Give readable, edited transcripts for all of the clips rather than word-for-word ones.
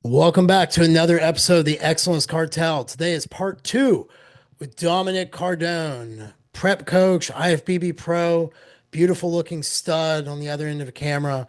Welcome back to another episode of the Excellence Cartel. Today is part two with Dominick Cardone, prep coach, IFBB Pro, beautiful looking stud on the other end of a camera.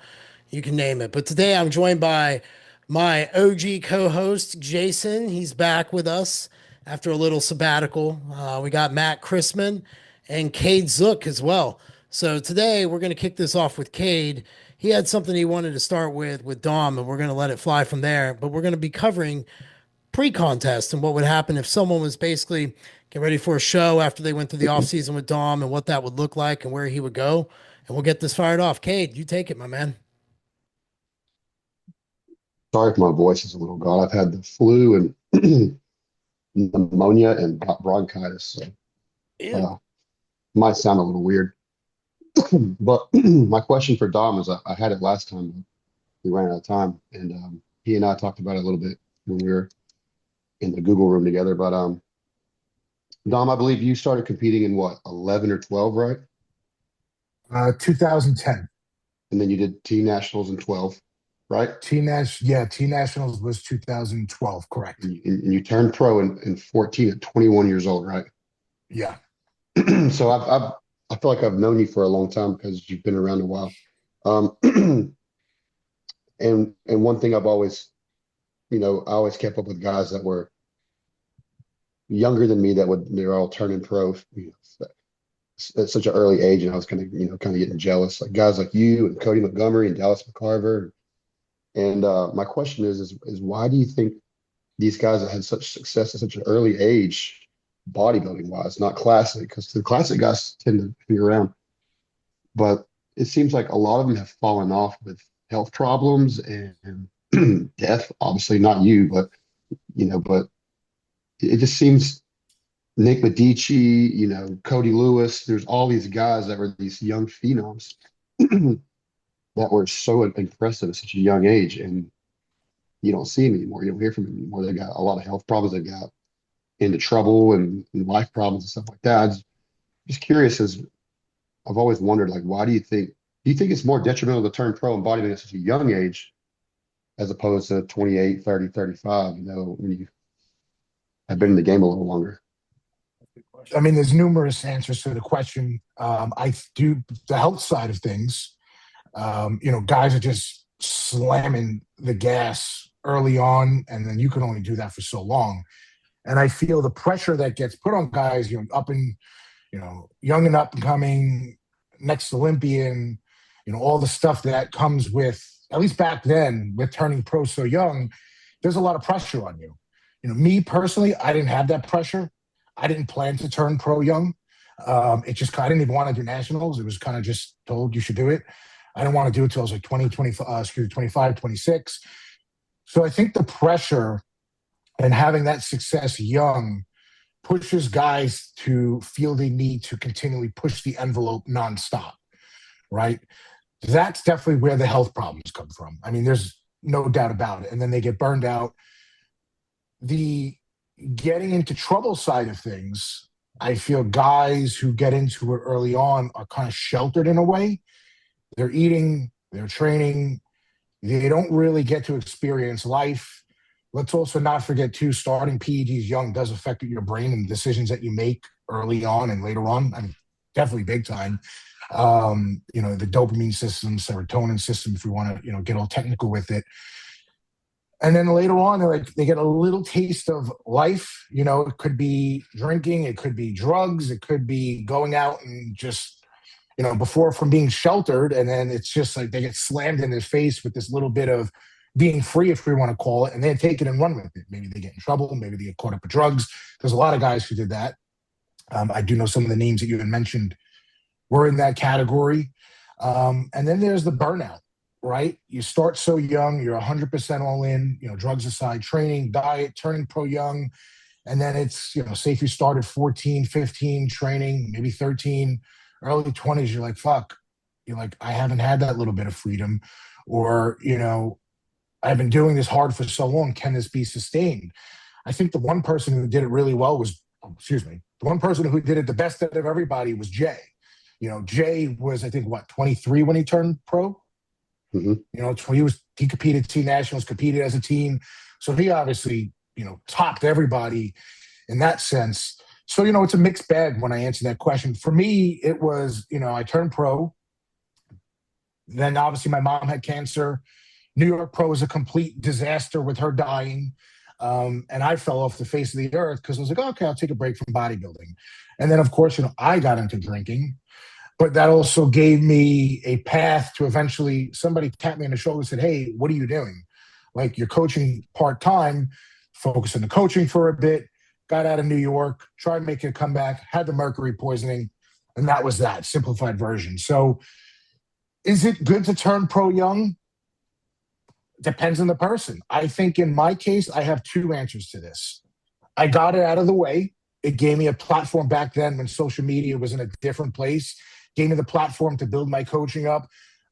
You can name it. But today I'm joined by my OG co host, Jason. He's back with us after a little sabbatical. We got Matt Chrisman and Cade Zook as well. So today we're going to kick this off with Cade. He had something he wanted to start with Dom, and we're going to let it fly from there. But we're going to be covering pre-contest and what would happen if someone was basically getting ready for a show after they went through the off season with Dom and what that would look like and where he would go. And we'll get this fired off. Cade, you take it, my man. Sorry if my voice is a little gone. I've had the flu and pneumonia and bronchitis, so Ew. might sound a little weird. But my question for Dom is, I had it last time, but we ran out of time, and he and I talked about it a little bit when we were in the Google room together. But Dom, I believe you started competing in what, 11 or 12, right? 2010. And then you did team nationals in 12, right? T Nationals was 2012, correct. And you turned pro in 14 at 21 years old, right? Yeah. So I feel like I've known you for a long time because you've been around a while. And one thing I've always, I always kept up with guys that were younger than me they're all turning pro, at such an early age, and I was kind of getting jealous. Like guys like you and Cody Montgomery and Dallas McCarver. And my question is why do you think these guys that had such success at such an early age, bodybuilding wise, not classic, because the classic guys tend to be around, but it seems like a lot of them have fallen off with health problems and death. Obviously, not you, but it just seems Nick Medici, Cody Lewis. There's all these guys that were these young phenoms that were so impressive at such a young age, and you don't see them anymore. You don't hear from them anymore. They got a lot of health problems. They got into trouble and life problems and stuff like that. I'm just curious, as I've always wondered, like, why do you think it's more detrimental to turn pro in bodybuilding at such a young age as opposed to 28, 30, 35, when you have been in the game a little longer? I mean, there's numerous answers to the question. I do the health side of things. Guys are just slamming the gas early on, and then you can only do that for so long. And I feel the pressure that gets put on guys, young and up and coming, next Olympian, all the stuff that comes with, at least back then, with turning pro so young, there's a lot of pressure on you. Me personally, I didn't have that pressure. I didn't plan to turn pro young. I didn't even want to do nationals. It was kind of just told you should do it. I didn't want to do it till I was like 25, 26. So I think the pressure and having that success young pushes guys to feel they need to continually push the envelope nonstop, right? That's definitely where the health problems come from. I mean, there's no doubt about it. And then they get burned out. The getting into trouble side of things, I feel guys who get into it early on are kind of sheltered in a way. They're eating, they're training, they don't really get to experience life. Let's also not forget, too, starting PEDs young does affect your brain and decisions that you make early on and later on. I mean, definitely big time. The dopamine system, serotonin system, if we want to, get all technical with it. And then later on, they get a little taste of life. It could be drinking, it could be drugs, it could be going out and just, before from being sheltered. And then it's just like they get slammed in their face with this little bit of being free, if we want to call it, and then take it and run with it. Maybe they get in trouble. Maybe they get caught up with drugs. There's a lot of guys who did that. I do know some of the names that you had mentioned were in that category. And then there's the burnout, right? You start so young, you're 100% all in, drugs aside, training, diet, turning pro young. And then it's, say if you started 14, 15, training, maybe 13, early 20s, you're like, fuck. You're like, I haven't had that little bit of freedom. Or, I've been doing this hard for so long. Can this be sustained? I think the one person who did it really well the one person who did it the best out of everybody was Jay. Jay was, I think, 23 when he turned pro. Mm-hmm. He competed team nationals, competed as a team, So he obviously, topped everybody in that sense. So, it's a mixed bag when I answer that question. For me, it was, I turned pro. Then obviously my mom had cancer. New York Pro was a complete disaster with her dying. And I fell off the face of the earth because I was like, okay, I'll take a break from bodybuilding. And then, of course, I got into drinking, but that also gave me a path to eventually somebody tapped me on the shoulder and said, hey, what are you doing? Like, you're coaching part-time, focus on the coaching for a bit, got out of New York, tried making a comeback, had the mercury poisoning, and that was that simplified version. So is it good to turn pro young? Depends on the person. I think in my case, I have two answers to this. I got it out of the way. It gave me a platform back then when social media was in a different place, gave me the platform to build my coaching up.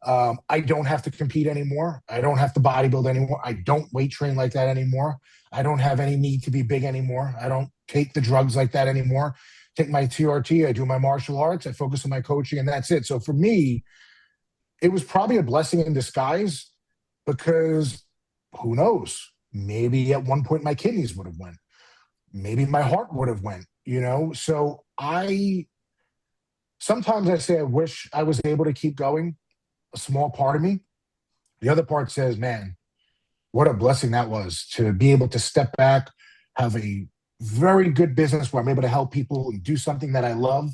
I don't have to compete anymore. I don't have to bodybuild anymore. I don't weight train like that anymore. I don't have any need to be big anymore. I don't take the drugs like that anymore. Take my TRT, I do my martial arts, I focus on my coaching, and that's it. So for me, it was probably a blessing in disguise because who knows? Maybe at one point my kidneys would have went. Maybe my heart would have went, So sometimes I say I wish I was able to keep going, a small part of me. The other part says, man, what a blessing that was to be able to step back, have a very good business where I'm able to help people and do something that I love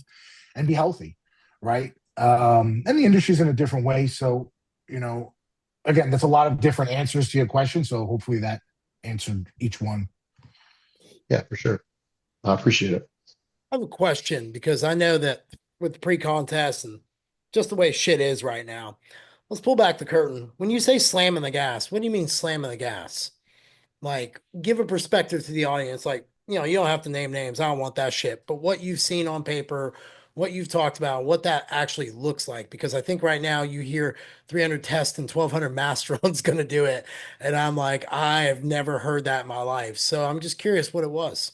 and be healthy, right? And the industry's in a different way. So, again, that's a lot of different answers to your question. So hopefully that answered each one. Yeah, for sure. I appreciate it. I have a question because I know that with the pre-contest and just the way shit is right now, let's pull back the curtain. When you say slamming the gas, what do you mean slamming the gas? Like, give a perspective to the audience. Like, you don't have to name names. I don't want that shit. But what you've seen on paper, what you've talked about, what that actually looks like. Because I think right now you hear 300 tests and 1,200 master runs going to do it. And I'm like, I have never heard that in my life. So I'm just curious what it was.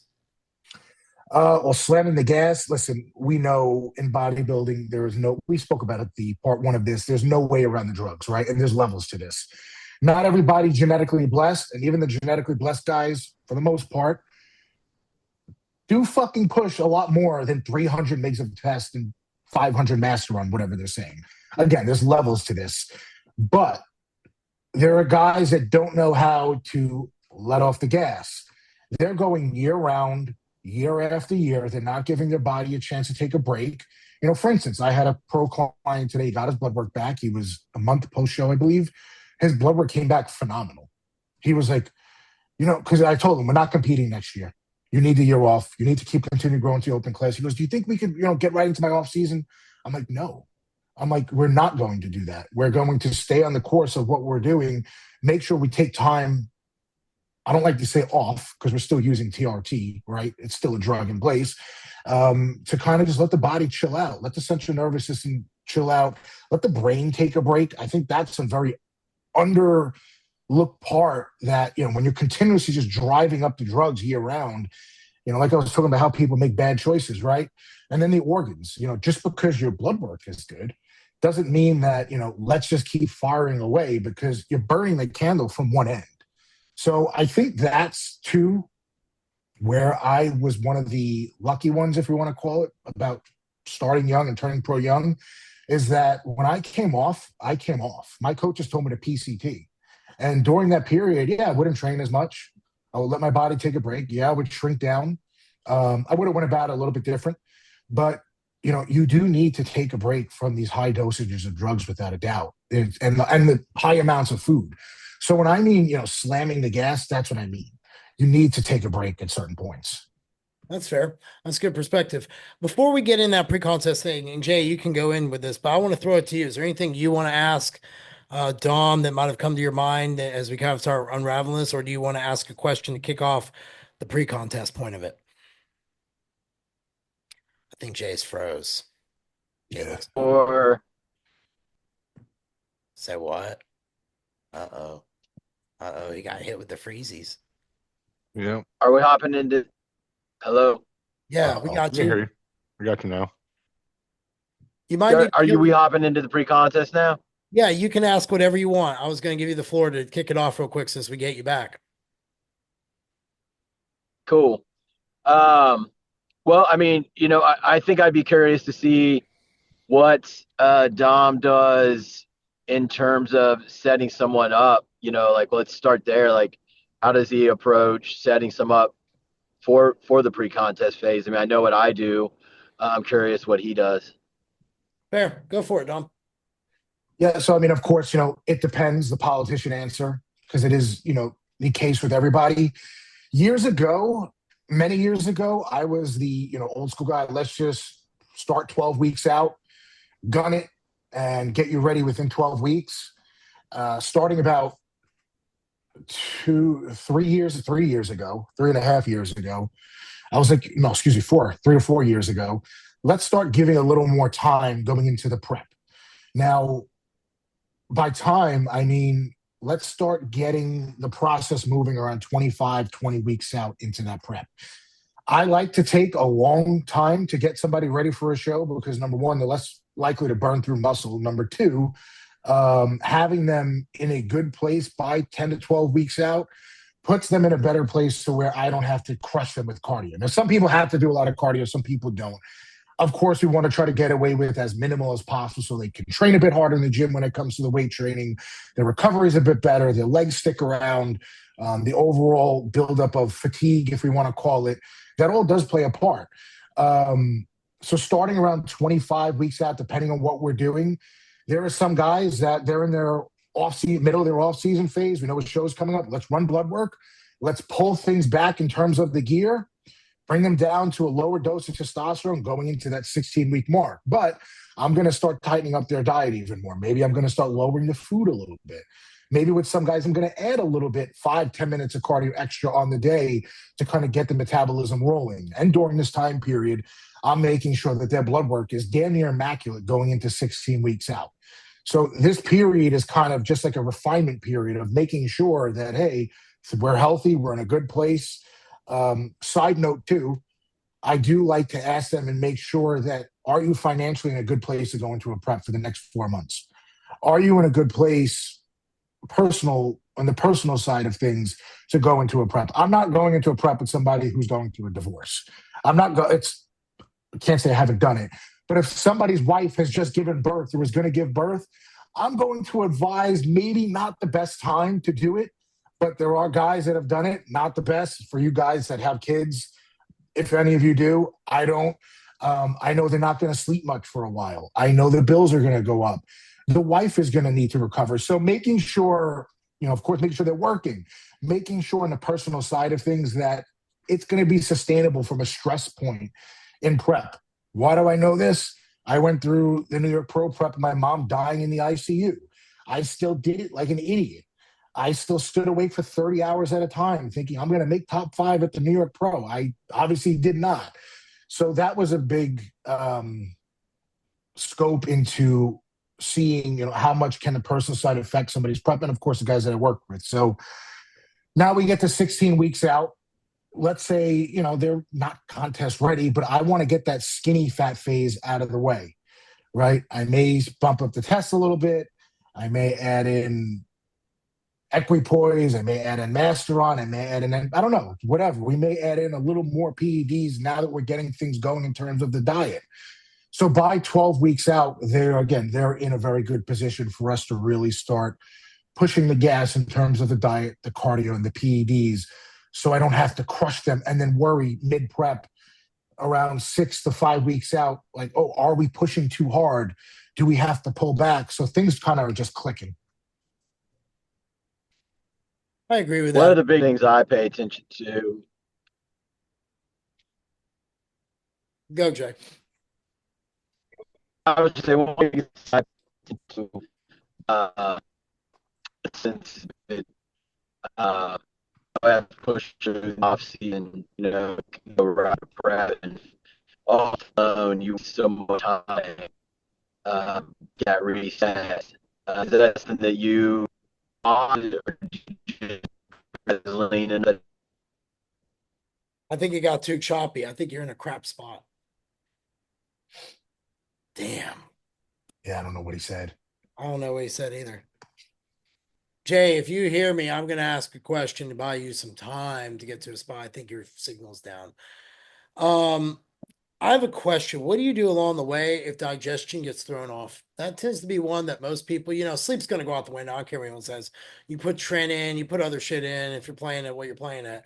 Well, slamming the gas. Listen, we know in bodybuilding, we spoke about it, the part one of this, there's no way around the drugs, right? And there's levels to this. Not everybody genetically blessed, and even the genetically blessed guys, for the most part, do fucking push a lot more than 300 mgs of test and 500 master run, whatever they're saying. Again, there's levels to this. But there are guys that don't know how to let off the gas. They're going year round, year after year. They're not giving their body a chance to take a break. For instance, I had a pro client today, got his blood work back. He was a month post-show, I believe. His blood work came back phenomenal. He was like, because I told him, we're not competing next year. You need the year off. You need to continue growing to the open class. He goes, do you think we could, get right into my off season? I'm like, no. I'm like, we're not going to do that. We're going to stay on the course of what we're doing, make sure we take time. I don't like to say off because we're still using TRT, right? It's still a drug in place, to kind of just let the body chill out, let the central nervous system chill out, let the brain take a break. I think that's a very underlooked part that, when you're continuously just driving up the drugs year round, like I was talking about how people make bad choices, right? And then the organs, just because your blood work is good doesn't mean that, let's just keep firing away because you're burning the candle from one end. So I think that's too where I was one of the lucky ones, if we want to call it, about starting young and turning pro young, is that when I came off. My coaches told me to PCT. And during that period, I wouldn't train as much. I would let my body take a break. I would shrink down. I would have went about it a little bit different. But, you do need to take a break from these high dosages of drugs without a doubt, and the high amounts of food. So when I mean, slamming the gas, that's what I mean. You need to take a break at certain points. That's fair. That's good perspective. Before we get in that pre-contest thing, and Jay, you can go in with this, but I want to throw it to you. Is there anything you want to ask Dom that might have come to your mind as we kind of start unraveling this, or do you want to ask a question to kick off the pre-contest point of it? I think Jay's froze. Yeah. Or say what? Uh-oh. He got hit with the freezies. Yeah. Are we hopping into? Hello. Yeah, we got We hear you. you. We got you now. You might We hopping into the pre-contest now? Yeah, you can ask whatever you want. I was going to give you the floor to kick it off real quick since we get you back. Cool. Well, I mean, I think I'd be curious to see what Dom does in terms of setting someone up. Like let's start there. Like, how does he approach setting some up for the pre-contest phase? I mean, I know what I do. I'm curious what he does. Fair. Go for it, Dom. Yeah, so I mean, of course, it depends, the politician answer, because it is, the case with everybody. Years ago, many years ago, I was the, old school guy. Let's just start 12 weeks out, gun it, and get you ready within 12 weeks. Starting about 3.5 years ago, I was like, no, excuse me, 3 or 4 years ago, let's start giving a little more time going into the prep. Now, by time, I mean, let's start getting the process moving around 25, 20 weeks out into that prep. I like to take a long time to get somebody ready for a show because, number one, they're less likely to burn through muscle. Number two, having them in a good place by 10 to 12 weeks out puts them in a better place to where I don't have to crush them with cardio. Now, some people have to do a lot of cardio, some people don't. Of course, we want to try to get away with as minimal as possible so they can train a bit harder in the gym when it comes to the weight training. Their recovery is a bit better. Their legs stick around. The overall buildup of fatigue, if we want to call it, that all does play a part. So starting around 25 weeks out, depending on what we're doing, there are some guys that they're in their middle of their off-season phase. We know what show's coming up. Let's run blood work. Let's pull things back in terms of the gear. Bring them down to a lower dose of testosterone going into that 16-week mark. But I'm going to start tightening up their diet even more. Maybe I'm going to start lowering the food a little bit. Maybe with some guys, I'm going to add a little bit, 5-10 minutes of cardio extra on the day to kind of get the metabolism rolling. And during this time period, I'm making sure that their blood work is damn near immaculate going into 16 weeks out. So this period is kind of just like a refinement period of making sure that, hey, we're healthy, we're in a good place. Side note too, I do like to ask them and make sure that, are you financially in a good place to go into a prep for the next 4 months? Are you in a good place on the personal side of things to go into a prep? I'm not going into a prep with somebody who's going through a divorce. I can't say I haven't done it, but if somebody's wife has just given birth or is going to give birth, I'm going to advise maybe not the best time to do it. But there are guys that have done it, not the best. For you guys that have kids, if any of you do, I don't. I know they're not going to sleep much for a while. I know the bills are going to go up. The wife is going to need to recover. So making sure, of course, making sure they're working, making sure on the personal side of things that it's going to be sustainable from a stress point in prep. Why do I know this? I went through the New York Pro Prep, my mom dying in the ICU. I still did it like an idiot. I still stood awake for 30 hours at a time thinking I'm going to make top 5 at the New York Pro. I obviously did not. So that was a big scope into seeing, how much can the personal side affect somebody's prep, and of course the guys that I work with. So now we get to 16 weeks out. Let's say, they're not contest ready, but I want to get that skinny fat phase out of the way, right? I may bump up the test a little bit. I may add in equipoise, I may add in Masteron, I may add in, I don't know, whatever. We may add in a little more PEDs now that we're getting things going in terms of the diet. So by 12 weeks out, they're in a very good position for us to really start pushing the gas in terms of the diet, the cardio, and the PEDs. So I don't have to crush them and then worry mid-prep around 6 to 5 weeks out, like, oh, are we pushing too hard? Do we have to pull back? So things kind of are just clicking. I agree with One that. of the big things I pay attention to. Go, Jay. I would say one of the things I pay attention to, since I have pushed through the off season, go right prep and off alone, you so much time get reset. Is that something that you on or lean into? I think you got too choppy. I think you're in a crap spot. Damn. Yeah, I don't know what he said. I don't know what he said either. Jay, if you hear me, I'm going to ask a question to buy you some time to get to a spot. I think your signal's down. Um, I have a question. What do you do along the way if digestion gets thrown off? That tends to be one that most people, sleep's going to go out the window. I don't care what anyone says. You put Tren in, you put other shit in if you're playing at what you're playing at.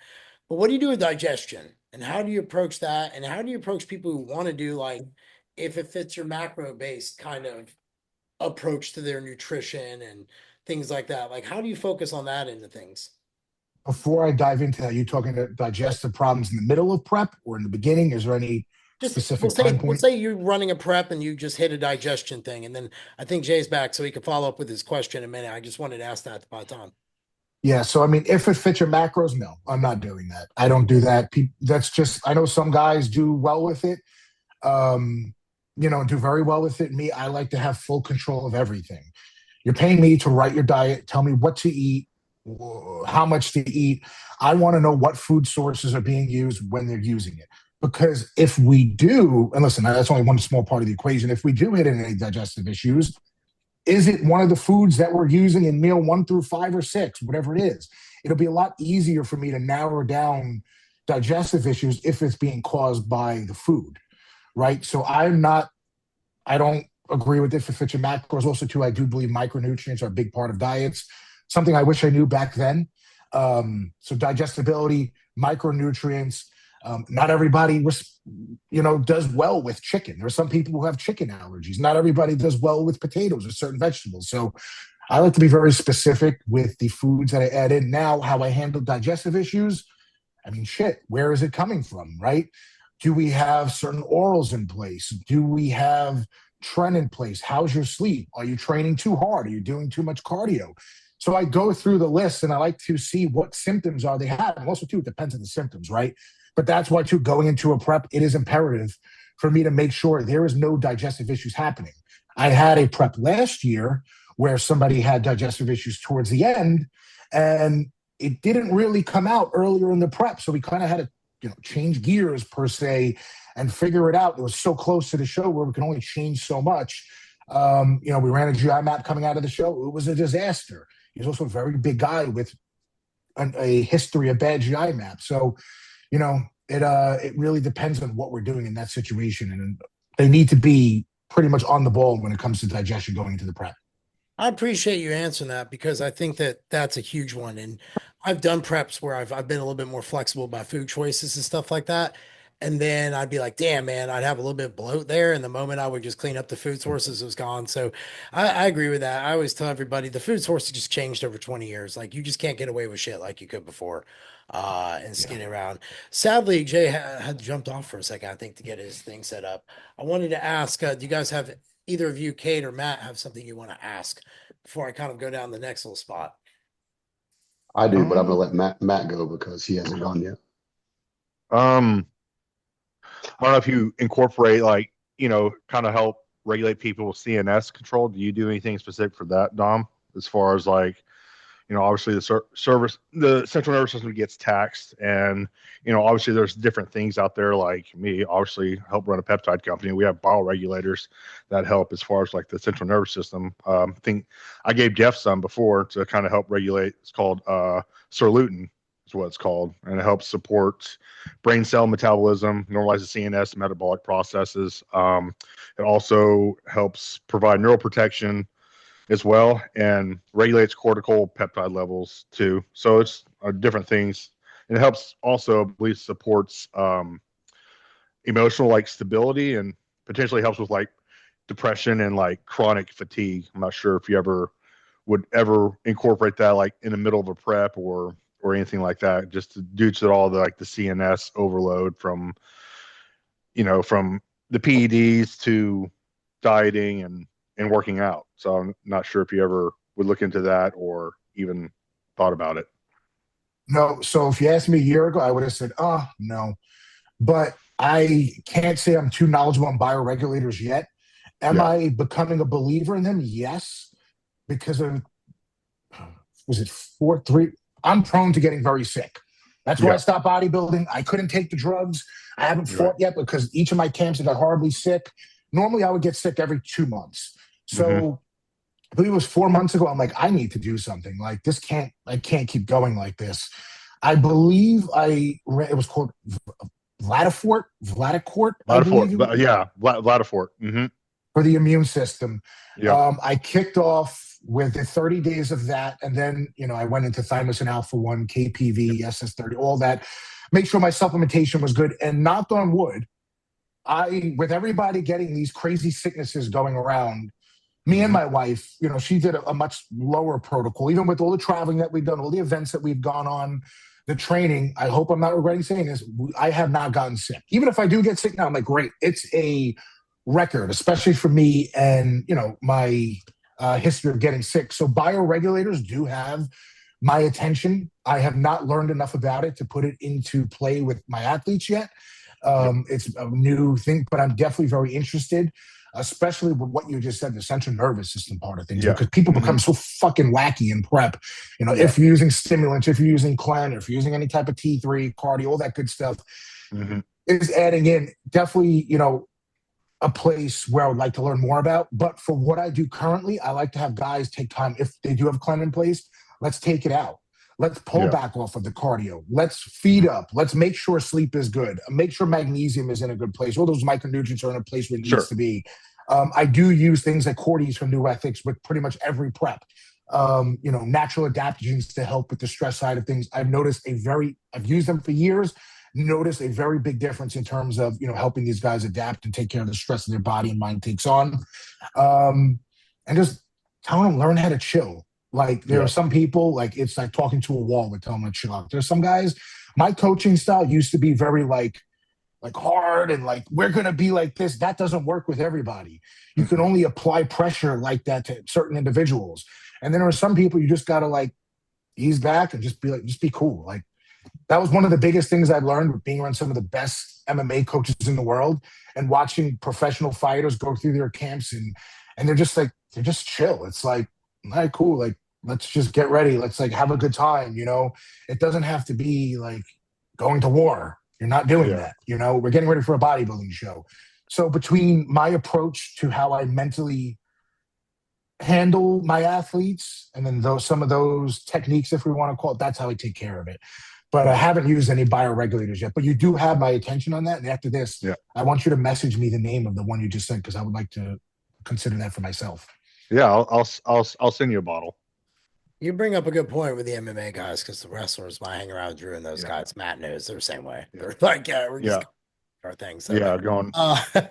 But what do you do with digestion? And how do you approach that? And how do you approach people who want to do like, if it fits your macro based kind of approach to their nutrition and things like that? Like, how do you focus on that into things? Before I dive into that, you talking about digestive problems in the middle of prep or in the beginning? Is there any Just we'll specific say time we'll point? say you're running a prep and you just hit a digestion thing, and then I think Jay's back so he can follow up with his question in a minute. I just wanted to ask that about Tom. Yeah, so I mean, if it fits your macros, no, I'm not doing that. I don't do that. That's just, I know some guys do well with it, do very well with it. Me, I like to have full control of everything. You're paying me to write your diet, tell me what to eat, how much to eat. I want to know what food sources are being used when they're using it. Because if we do, and listen, that's only one small part of the equation. If we do hit any digestive issues, is it one of the foods that we're using in meal 1 through 5 or 6, whatever it is? It'll be a lot easier for me to narrow down digestive issues if it's being caused by the food, right? So I don't agree with it for fit your macros. Also, too, I do believe micronutrients are a big part of diets, something I wish I knew back then. So digestibility, micronutrients, not everybody does well with chicken. There are some people who have chicken allergies. Not everybody does well with potatoes or certain vegetables. So I like to be very specific with the foods that I add in. Now, how I handle digestive issues, I mean, shit, where is it coming from, right? Do we have certain orals in place? Do we have Tren in place? How's your sleep? Are you training too hard? Are you doing too much cardio? So I go through the list and I like to see what symptoms are they have. And also, too, it depends on the symptoms, right? But that's why, too, going into a prep, it is imperative for me to make sure there is no digestive issues happening. I had a prep last year where somebody had digestive issues towards the end, and it didn't really come out earlier in the prep. So we kind of had to, change gears per se and figure it out. It was so close to the show where we can only change so much. We ran a GI map coming out of the show. It was a disaster. He's also a very big guy with a history of bad GI map. So, it really depends on what we're doing in that situation. And they need to be pretty much on the ball when it comes to digestion going into the prep. I appreciate you answering that because I think that that's a huge one. And I've done preps where I've been a little bit more flexible about food choices and stuff like that. And then I'd be like, damn, man, I'd have a little bit of bloat there. And the moment I would just clean up the food sources, it was gone. So I agree with that. I always tell everybody the food sources just changed over 20 years. Like you just can't get away with shit like you could before and skinny around. Sadly, Jay had jumped off for a second, I think, to get his thing set up. I wanted to ask, do you guys have either of you, Kate or Matt, have something you want to ask before I kind of go down the next little spot? I do, but I'm gonna let Matt go because he hasn't gone yet. I don't know if you incorporate kind of help regulate people with CNS control. Do you do anything specific for that, Dom? As far as obviously the central nervous system gets taxed, and obviously there's different things out there. Like me, obviously help run a peptide company. We have bioregulators that help as far as like the central nervous system. I think I gave Jeff some before to kind of help regulate. It's called Sirlutin is what it's called, and it helps support brain cell metabolism, normalizes CNS metabolic processes. It also helps provide neural protection as well, and regulates cortical peptide levels too. So it's different things. And it helps also, I believe, supports emotional stability, and potentially helps with depression and chronic fatigue. I'm not sure if you would ever incorporate that in the middle of a prep or anything like that, just due to all the the CNS overload from from the PEDs to dieting and working out. So I'm not sure if you ever would look into that or even thought about it. No. So if you asked me a year ago, I would have said, no. But I can't say I'm too knowledgeable on bioregulators yet. Am I becoming a believer in them? Yes. Because of, was it 4-3? I'm prone to getting very sick. That's why I stopped bodybuilding. I couldn't take the drugs. I haven't fought yet because each of my camps I got horribly sick. Normally I would get sick every 2 months. So I believe it was 4 months ago. I'm like, I need to do something. Like I can't keep going like this. I believe it was called Vladicort, I believe. Vladifort. Mm-hmm. For the immune system. Yeah. I kicked off with the 30 days of that. And then, I went into thymosin alpha-1, KPV, SS30, all that. Make sure my supplementation was good. And knocked on wood, with everybody getting these crazy sicknesses going around, me and my wife, she did a much lower protocol, even with all the traveling that we've done, all the events that we've gone on, the training. I hope I'm not regretting saying this. I have not gotten sick. Even if I do get sick now, I'm like, great. It's a record, especially for me and, my history of getting sick. So bioregulators do have my attention. I have not learned enough about it to put it into play with my athletes yet. It's a new thing, but I'm definitely very interested, especially with what you just said, the central nervous system part of things, because people become so fucking wacky in prep. If you're using stimulants, if you're using Clen, if you're using any type of T3, cardio, all that good stuff is adding in. Definitely, a place where I would like to learn more about. But for what I do currently, I like to have guys take time. If they do have Clen in place, let's take it out. Let's pull back off of the cardio. Let's feed up. Let's make sure sleep is good. Make sure magnesium is in a good place. All those micronutrients are in a place where it needs to be. I do use things like Cordy's from New Ethics with pretty much every prep. Natural adaptogens to help with the stress side of things. I've noticed I've used them for years, noticed a very big difference in terms of, helping these guys adapt and take care of the stress their body and mind takes on. And just telling them, learn how to chill. Like there are some people, like it's like talking to a wall with telling them to chill out. There's some guys, my coaching style used to be very like hard and like, we're going to be like this. That doesn't work with everybody. You can only apply pressure like that to certain individuals. And then there are some people you just got to like ease back and just be cool. Like that was one of the biggest things I learned with being around some of the best MMA coaches in the world and watching professional fighters go through their camps and they're just chill. It's like, all right, cool. Like, let's just get ready. Let's like have a good time. It doesn't have to be like going to war. You're not doing that. We're getting ready for a bodybuilding show. So between my approach to how I mentally handle my athletes and then some of those techniques, if we want to call it, that's how I take care of it. But I haven't used any bioregulators yet. But you do have my attention on that. And after this, I want you to message me the name of the one you just said, because I would like to consider that for myself. Yeah, I'll send you a bottle. You bring up a good point with the MMA guys, because the wrestlers, I hang around Drew and those guys, Matt knows they're the same way. They're like, we're just our things. So, going.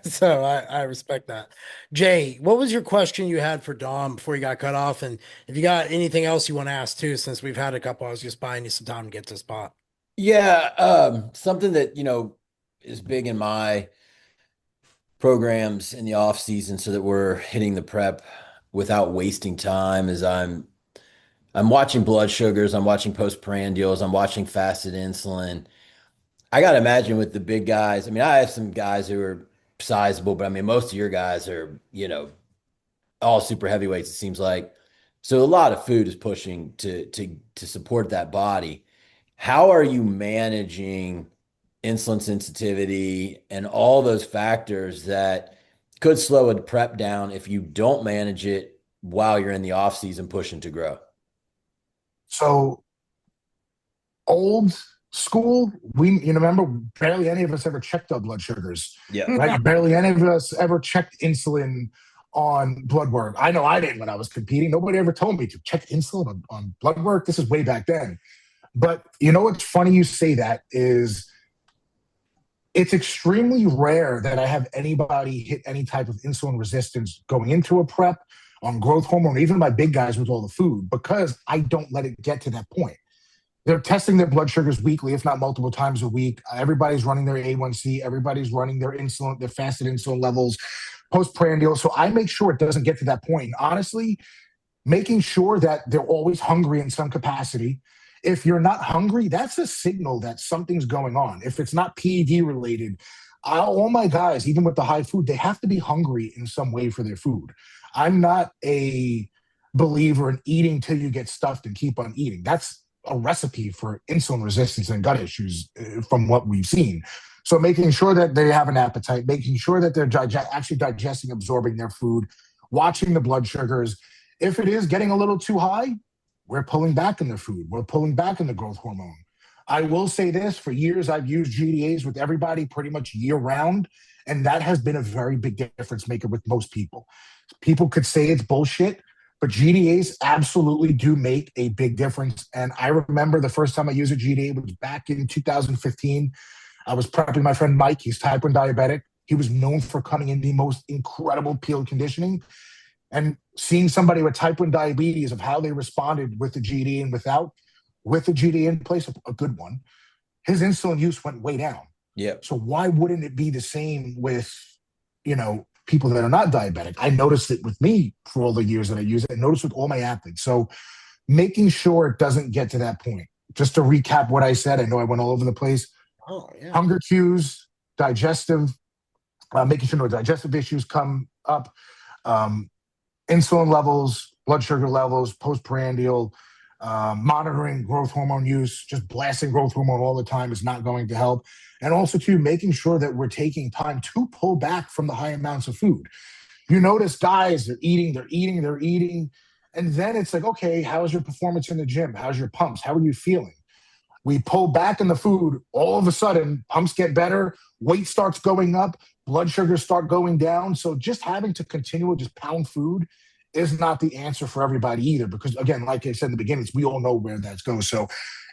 So I respect that. Jay, what was your question you had for Dom before you got cut off? And if you got anything else you want to ask too, since we've had a couple, I was just buying you some time to get to the spot. Yeah, something that is big in my programs in the off season, so that we're hitting the prep without wasting time, is I'm watching blood sugars, I'm watching postprandials, I'm watching fasted insulin. I got to imagine with the big guys, I have some guys who are sizable, but most of your guys are, all super heavyweights, it seems like. So a lot of food is pushing to support that body. How are you managing insulin sensitivity and all those factors that could slow a prep down if you don't manage it while you're in the off season pushing to grow? So old school, remember, barely any of us ever checked our blood sugars. Yeah. Right? Barely any of us ever checked insulin on blood work. I know I didn't when I was competing. Nobody ever told me to check insulin on blood work. This is way back then. But what's funny you say that is it's extremely rare that I have anybody hit any type of insulin resistance going into a prep on growth hormone, even my big guys with all the food, because I don't let it get to that point. They're testing their blood sugars weekly, if not multiple times a week. Everybody's running their A1C. Everybody's running their insulin, their fasted insulin levels, postprandial. So I make sure it doesn't get to that point. And honestly, making sure that they're always hungry in some capacity. If you're not hungry, that's a signal that something's going on. If it's not PED related, all my guys, even with the high food, they have to be hungry in some way for their food. I'm not a believer in eating till you get stuffed and keep on eating. That's a recipe for insulin resistance and gut issues from what we've seen. So making sure that they have an appetite, making sure that they're actually digesting, absorbing their food, watching the blood sugars. If it is getting a little too high, we're pulling back in the food. We're pulling back in the growth hormone. I will say this, for years, I've used GDAs with everybody pretty much year round, and that has been a very big difference maker with most people. People could say it's bullshit, but GDAs absolutely do make a big difference. And I remember the first time I used a GDA was back in 2015. I was prepping my friend Mike. He's type 1 diabetic. He was known for coming in the most incredible peeled conditioning. And seeing somebody with type 1 diabetes, of how they responded with the GDA and without, with the GDA in place, a good one, his insulin use went way down. Yeah. So why wouldn't it be the same with, people that are not diabetic? I noticed it with me for all the years that I use it. I noticed with all my athletes. So making sure it doesn't get to that point. Just to recap what I said, I know I went all over the place. Oh, yeah. Hunger cues, digestive, making sure no digestive issues come up, insulin levels, blood sugar levels, postprandial, monitoring growth hormone use. Just blasting growth hormone all the time is not going to help. And also, too, making sure that we're taking time to pull back from the high amounts of food. You notice guys, they're eating. And then it's like, okay, how's your performance in the gym? How's your pumps? How are you feeling? We pull back in the food. All of a sudden, pumps get better. Weight starts going up. Blood sugars start going down. So just having to continue to just pound food is not the answer for everybody either. Because, again, like I said in the beginning, we all know where that goes. So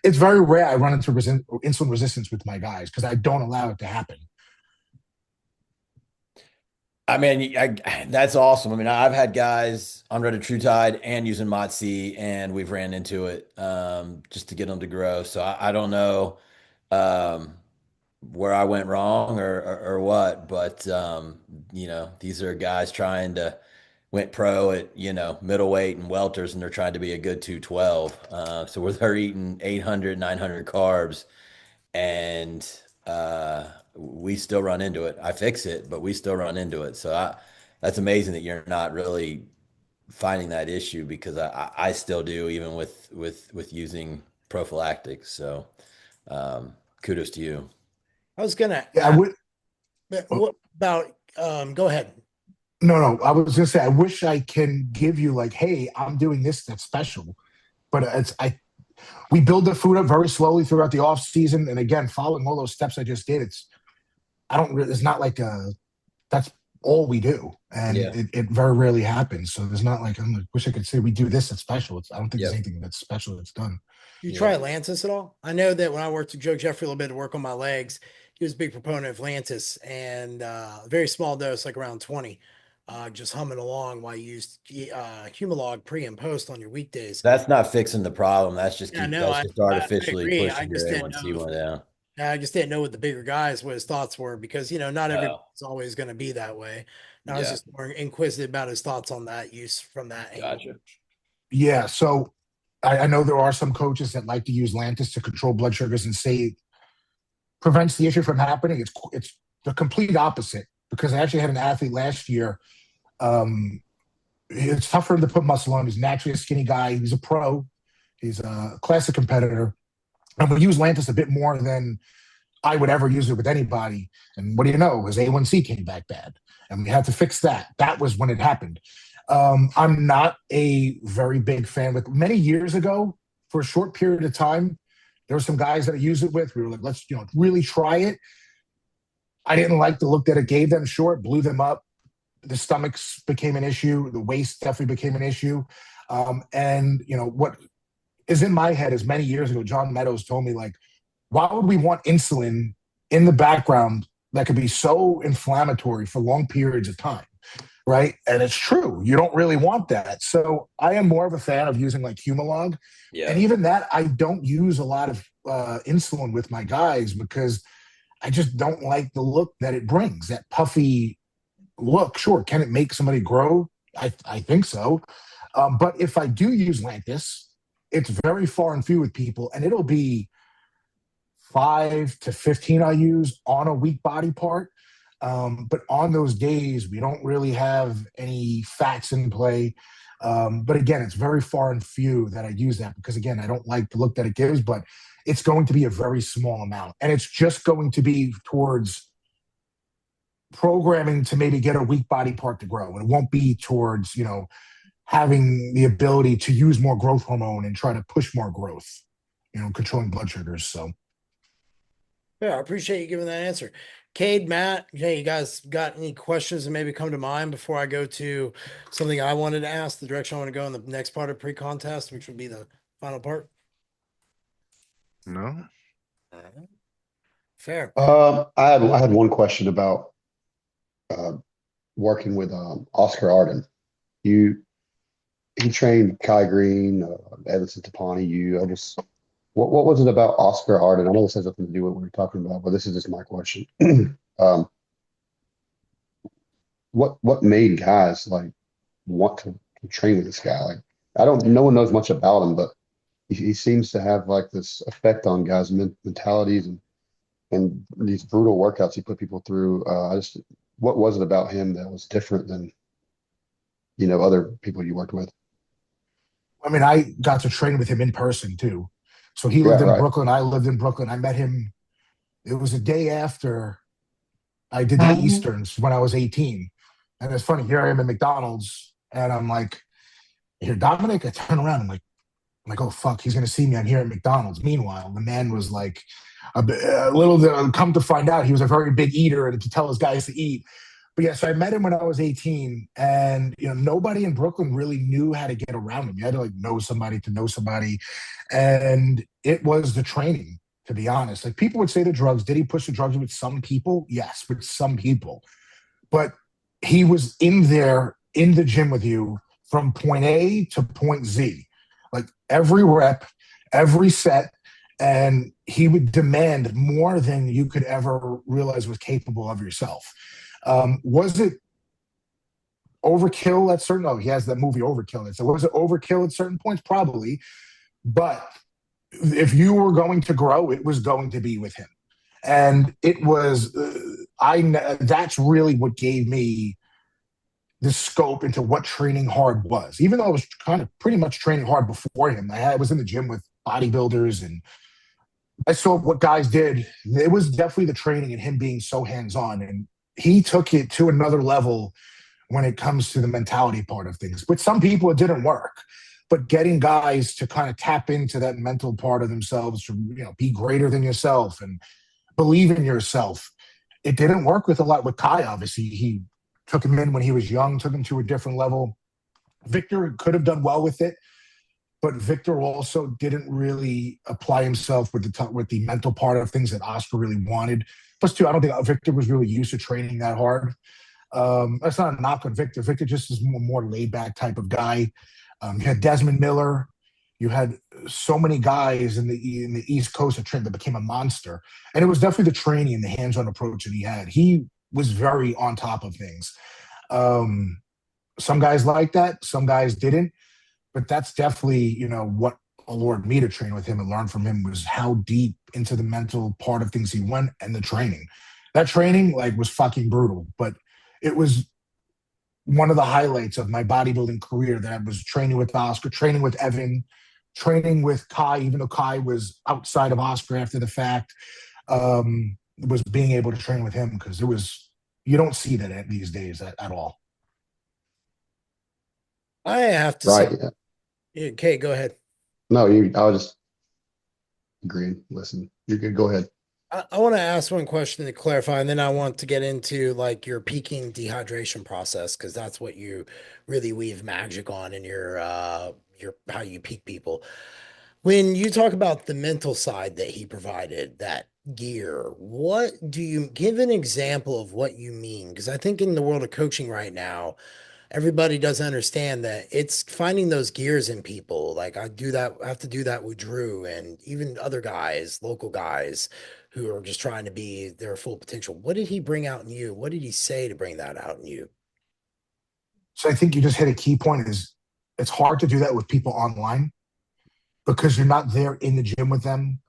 it's very rare I run into insulin resistance with my guys because I don't allow it to happen. I mean, that's awesome. I mean, I've had guys on retatrutide and using MOTS-c, and we've ran into it just to get them to grow. So I don't know where I went wrong or what, but these are guys went pro at middleweight and welters, and they're trying to be a good 212. So where they're eating 800, 900 carbs, and we still run into it. I fix it, but we still run into it. So that's amazing that you're not really finding that issue, because I still do, even with using prophylactics. So kudos to you. I was gonna. Yeah, I would. What about? Go ahead. No. I was gonna say, I wish I can give you like, hey, I'm doing this that's special, but we build the food up very slowly throughout the off season, and again, following all those steps I just did. It's not like that's all we do, and it very rarely happens. So there's not like, I wish I could say we do this that's special. I don't think there's anything that's special that's done. You try Lantus at all? I know that when I worked with Joe Jeffrey a little bit to work on my legs, he was a big proponent of Lantus, and very small dose, like around 20, just humming along while you used Humalog pre and post on your weekdays. That's not fixing the problem. That's just artificially I pushing your A1C one down. I just didn't know what the bigger guys, what his thoughts were, because, not everyone's always going to be that way. And I was just more inquisitive about his thoughts on that use from that angle. Gotcha. Yeah. So I know there are some coaches that like to use Lantus to control blood sugars and say it prevents the issue from happening. It's the complete opposite, because I actually had an athlete last year. It's tough for him to put muscle on. He's naturally a skinny guy. He's a pro. He's a classic competitor. And we use Lantus a bit more than I would ever use it with anybody. And what do you know? His A1C came back bad, and we had to fix that. That was when it happened. I'm not a very big fan with. Many years ago, for a short period of time, there were some guys that I used it with. We were like, let's really try it. I didn't like the look that it gave them. Short, blew them up. The stomachs became an issue. The waist definitely became an issue. And what is in my head is, many years ago, John Meadows told me, like, why would we want insulin in the background that could be so inflammatory for long periods of time, right? And it's true. You don't really want that. So I am more of a fan of using like Humalog. Yeah. And even that, I don't use a lot of insulin with my guys, because I just don't like the look that it brings, that puffy look. Sure, can it make somebody grow? I think so. But if I do use Lantus, it's very far and few with people, and it'll be 5 to 15 I use on a weak body part. But on those days, we don't really have any fats in play. But again, it's very far and few that I use that, because again, I don't like the look that it gives, but it's going to be a very small amount. And it's just going to be towards programming to maybe get a weak body part to grow. And it won't be towards, having the ability to use more growth hormone and try to push more growth, controlling blood sugars. So Yeah, I appreciate you giving that answer. Cade, Matt, hey, you guys got any questions that maybe come to mind before I go to something I wanted to ask, the direction I want to go in the next part of pre-contest, which would be the final part? No. Fair. I had one question about working with Oscar Arden. He trained Kai Green, Edison Tapani. What was it about Oscar Arden? I know this has nothing to do with what we're talking about, but this is just my question. What made guys like want to train with this guy? Like, no one knows much about him, but he seems to have like this effect on guys' mentalities and these brutal workouts he put people through. What was it about him that was different than other people you worked with? I mean, I got to train with him in person too. So he Yeah, lived in right. Brooklyn. I lived in Brooklyn. I met him. It was a day after I did the Easterns when I was 18. And it's funny, here I am at McDonald's, and I'm like, here, Dominic. I turn around, I'm like, oh fuck, he's gonna see me. I'm here at McDonald's. Meanwhile, the man was like a little. Come to find out, he was a very big eater and to tell his guys to eat. But yeah, so I met him when I was 18, and nobody in Brooklyn really knew how to get around him. You had to like know somebody to know somebody, and it was the training. To be honest, like people would say the drugs. Did he push the drugs with some people? Yes, with some people, but he was in there in the gym with you from point A to point Z, like every rep, every set, and he would demand more than you could ever realize was capable of yourself. Was it overkill at certain? Oh, he has that movie Overkill. So was it overkill at certain points? Probably, but if you were going to grow, it was going to be with him, and it was. That's really what gave me the scope into what training hard was. Even though I was kind of pretty much training hard before him, I was in the gym with bodybuilders and I saw what guys did. It was definitely the training and him being so hands-on. And he took it to another level when it comes to the mentality part of things. With some people, it didn't work. But getting guys to kind of tap into that mental part of themselves, to be greater than yourself and believe in yourself. It didn't work with a lot with Kai, obviously. He took him in when he was young, took him to a different level. Victor could have done well with it, but Victor also didn't really apply himself with the mental part of things that Oscar really wanted. Plus, too, I don't think Victor was really used to training that hard. That's not a knock on Victor. Victor just is more laid back type of guy. You had Desmond Miller. You had so many guys in the East Coast that became a monster, and it was definitely the training and the hands-on approach that he had. He was very on top of things. Some guys like that, some guys didn't, but that's definitely what allured me to train with him and learn from him was how deep into the mental part of things he went and the training. That training was fucking brutal, but it was one of the highlights of my bodybuilding career that I was training with Oscar, training with Evan, training with Kai, even though Kai was outside of Oscar after the fact, was being able to train with him because you don't see that these days at all. I have to Right. say, okay, go ahead. No, I was just agreeing. Listen, you're good. Go ahead. I want to ask one question to clarify, and then I want to get into your peaking dehydration process because that's what you really weave magic on in your how you peak people. When you talk about the mental side that he provided, that gear, what do you give an example of what you mean? Because I think in the world of coaching right now, everybody doesn't understand that it's finding those gears in people. Like I have to do that with Drew and even other guys, local guys who are just trying to be their full potential. What did he bring out in you? What did he say to bring that out in you? So I think you just hit a key point is it's hard to do that with people online because you're not there in the gym with them.